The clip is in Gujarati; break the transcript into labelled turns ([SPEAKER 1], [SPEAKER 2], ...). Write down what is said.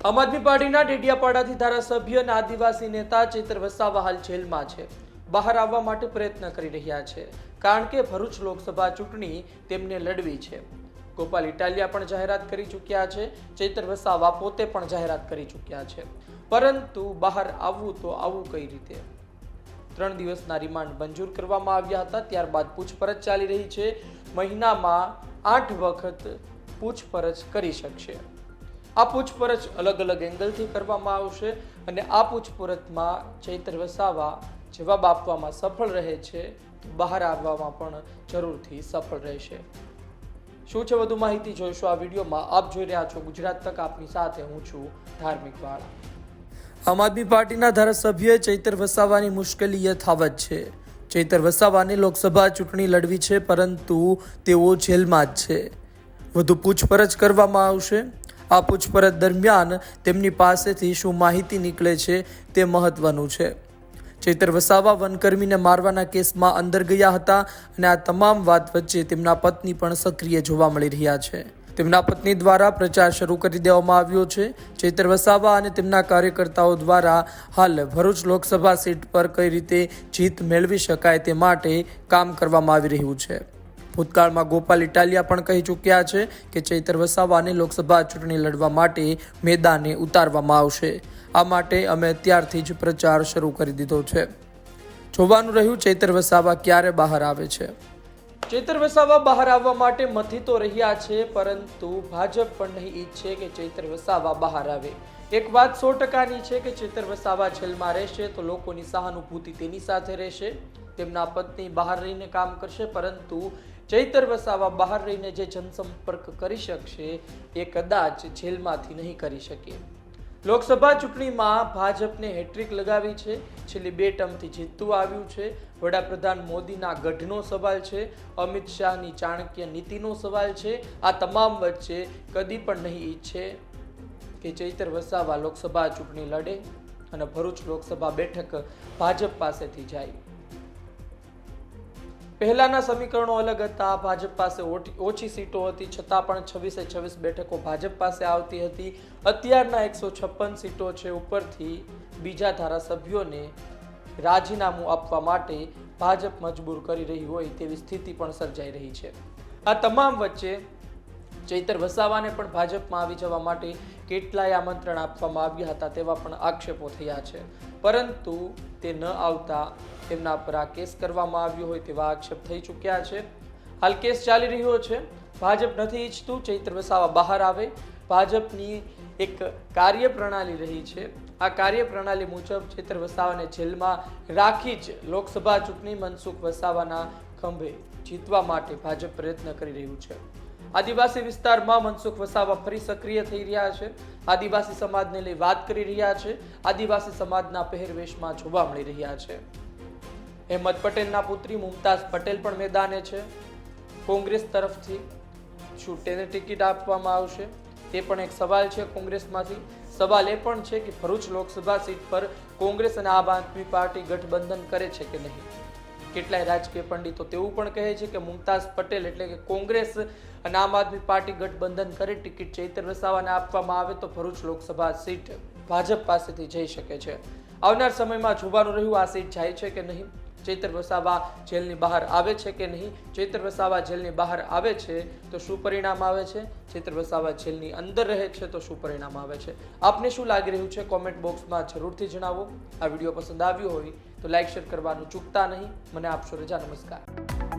[SPEAKER 1] આમ આદમી પાર્ટીના ડેડિયાપાડાથી ધારાસભ્ય અને આદિવાસી નેતા ચૈતર વસાવા હાલ જેલમાં છે. બહાર આવવા માટે પ્રયત્ન કરી રહ્યા છે, કારણ કે ભરૂચ લોકસભા ચૂંટણી તેમને લડવી છે. ગોપાલ ઇટાલિયા પણ જાહેરાત કરી ચૂક્યા છે. ચૈતર વસાવા પોતે પણ જાહેરાત કરી ચૂક્યા છે. પરંતુ બહાર આવવું તો આવું કઈ રીતે? 3 દિવસના રિમાન્ડ મંજૂર કરવામાં આવ્યા હતા. ત્યારબાદ પૂછપરછ ચાલી રહી છે. મહિનામાં 8 વખત પૂછપરછ કરી શકશે. આ પૂછપરછ અલગ અલગ એંગલથી કરવામાં આવશે અને આ પૂછપરછમાં ચૈતર વસાવા જવાબ આપવામાં સફળ રહે છે તો બહાર આવવામાં પણ જરૂરથી સફળ રહેશે. શું છે વધુ માહિતી જોઈશું આ વિડીયોમાં. આપ જોઈ રહ્યા છો ગુજરાત તક, આપની સાથે હું છું ધાર્મિક વાળા. આમ આદમી પાર્ટીના ધારાસભ્ય ચૈતર વસાવાની મુશ્કેલી યથાવત છે. ચૈતર વસાવાને લોકસભા ચૂંટણી લડવી છે, પરંતુ તેઓ જેલમાં જ છે. વધુ પૂછપરછ કરવામાં આવશે. આ પૂછપરછ દરમિયાન તેમની પાસેથી શું માહિતી નીકળે છે તે મહત્વનું છે. ચૈતર વસાવા વનકર્મીને મારવાના કેસમાં અંદર ગયા હતા અને આ તમામ વાત વચ્ચે તેમના પત્ની પણ સક્રિય જોવા મળી રહ્યા છે. તેમના પત્ની દ્વારા પ્રચાર શરૂ કરી દેવામાં આવ્યો છે. ચૈતર વસાવા અને તેમના કાર્યકર્તાઓ દ્વારા હાલ ભરૂચ લોકસભા સીટ પર કઈ રીતે જીત મેળવી શકાય તે માટે કામ કરવામાં આવી રહ્યું છે. ભૂતકાળમાં ગોપાલ ઇટાલિયા પણ કહી ચૂક્યા છે કે ચૈતર વસાવાને લોકસભા ચૂંટણી લડવા માટે મેદાને ઉતારવામાં આવશે. આ માટે અમે અત્યારથી જ પ્રચાર શરૂ કરી દીધો છે. જોવાનું રહ્યું ચૈતર વસાવા ક્યારે બહાર આવે છે. ચૈતર વસાવા બહાર આવવા માટે મથી તો રહ્યા છે, પરંતુ ભાજપ પણ નહીં ઈચ્છે કે ચૈતર વસાવા બહાર આવે. એક વાત 100%ની છે કે ચૈતર વસાવા જેલમાં રહેશે તો લોકોની સહાનુભૂતિ તેની સાથે રહેશે. તેમના પત્ની બહાર રહીને કામ કરશે, પરંતુ ચૈતર વસાવા બહાર રહીને જે જનસંપર્ક કરી શકશે એ કદાચ જેલમાંથી નહીં કરી શકે. લોકસભા ચૂંટણીમાં ભાજપને હેટ્રિક લગાવી છે. છેલ્લી 2 ટર્મથી જીતતું આવ્યું છે. વડાપ્રધાન મોદીના ગઢનો સવાલ છે. અમિત શાહની ચાણક્ય નીતિનો સવાલ છે. આ તમામ વચ્ચે કદી પણ નહીં ઈચ્છે કે ચૈતર વસાવા લોકસભા ચૂંટણી લડે અને ભરૂચ લોકસભા બેઠક ભાજપ પાસેથી જાય. પહેલાના સમીકરણો અલગ હતા. ભાજપ પાસે ઓછી સીટો હતી, છતાં પણ 26 બેઠકો ભાજપ પાસે આવતી હતી. અત્યારના 156 સીટો છે. ઉપરથી બીજા ધારાસભ્યોને રાજીનામું આપવા માટે ભાજપ મજબૂર કરી રહી હોય તેવી સ્થિતિ પણ સર્જાઈ રહી છે. આ તમામ વચ્ચે ચૈતર વસાવાને પણ ભાજપમાં આવી જવા માટે કેટલાય આમંત્રણ આપવામાં આવ્યા હતા, તેવા પણ આક્ષેપો થયા છે. પરંતુ તે ન આવતા તેમના પર આ કેસ કરવામાં આવ્યો હોય તેવા આક્ષેપ થઈ ચૂક્યા છે. હાલ કેસ ચાલી રહ્યો છે. ભાજપ નથી ઈચ્છતું ચૈતર વસાવા બહાર આવે. ભાજપની એક કાર્યપ્રણાલી રહી છે. આ કાર્યપ્રણાલી મુજબ ચૈતર વસાવાને જેલમાં રાખી જ લોકસભા ચૂંટણી મનસુખ વસાવાના ખંભે જીતવા માટે ભાજપ પ્રયત્ન કરી રહ્યું છે. આદિવાસી વિસ્તારમાં મનસુખ વસાવા ફરી સક્રિય થઈ રહ્યા છે. આદિવાસી સમાજને લઈ વાત કરી રહ્યા છે. આદિવાસી સમાજના પહેરવેશમાં જોવા મળી રહ્યા છે. અહેમદ પટેલના પુત્રી મુમતાઝ પટેલ પણ મેદાને છે. કોંગ્રેસ તરફથી શું તેને ટિકિટ આપવામાં આવશે તે પણ એક સવાલ છે કોંગ્રેસમાંથી. સવાલ એ પણ છે કે ભરૂચ લોકસભા સીટ પર કોંગ્રેસ અને આમ આદમી પાર્ટી ગઠબંધન કરે છે કે નહીં. કેટલાય રાજકીય પંડિતો તેવું પણ કહે છે કે મુમતાઝ પટેલ એટલે કે કોંગ્રેસ અને આમ આદમી પાર્ટી ગઠબંધન કરે, ટિકિટ ચૈતર વસાવાને આપવામાં આવે તો ભરૂચ લોકસભા સીટ ભાજપ પાસેથી જઈ શકે છે. આવનાર સમયમાં જોવાનું રહ્યું આ સીટ જાય છે કે નહીં. ચૈતર વસાવા જેલની બહાર આવે છે કે નહીં. ચૈતર વસાવા જેલની બહાર આવે છે તો શું પરિણામ આવે છે. ચૈતર વસાવા જેલની અંદર રહે છે તો શું પરિણામ આવે છે. આપને શું લાગી રહ્યું છે કોમેન્ટ બોક્સમાં જરૂરથી જણાવો. આ વિડીયો પસંદ આવ્યો હોય તો લાઈક શેર કરવાનું ચૂકતા નહીં. મને આપશો રજા. નમસ્કાર.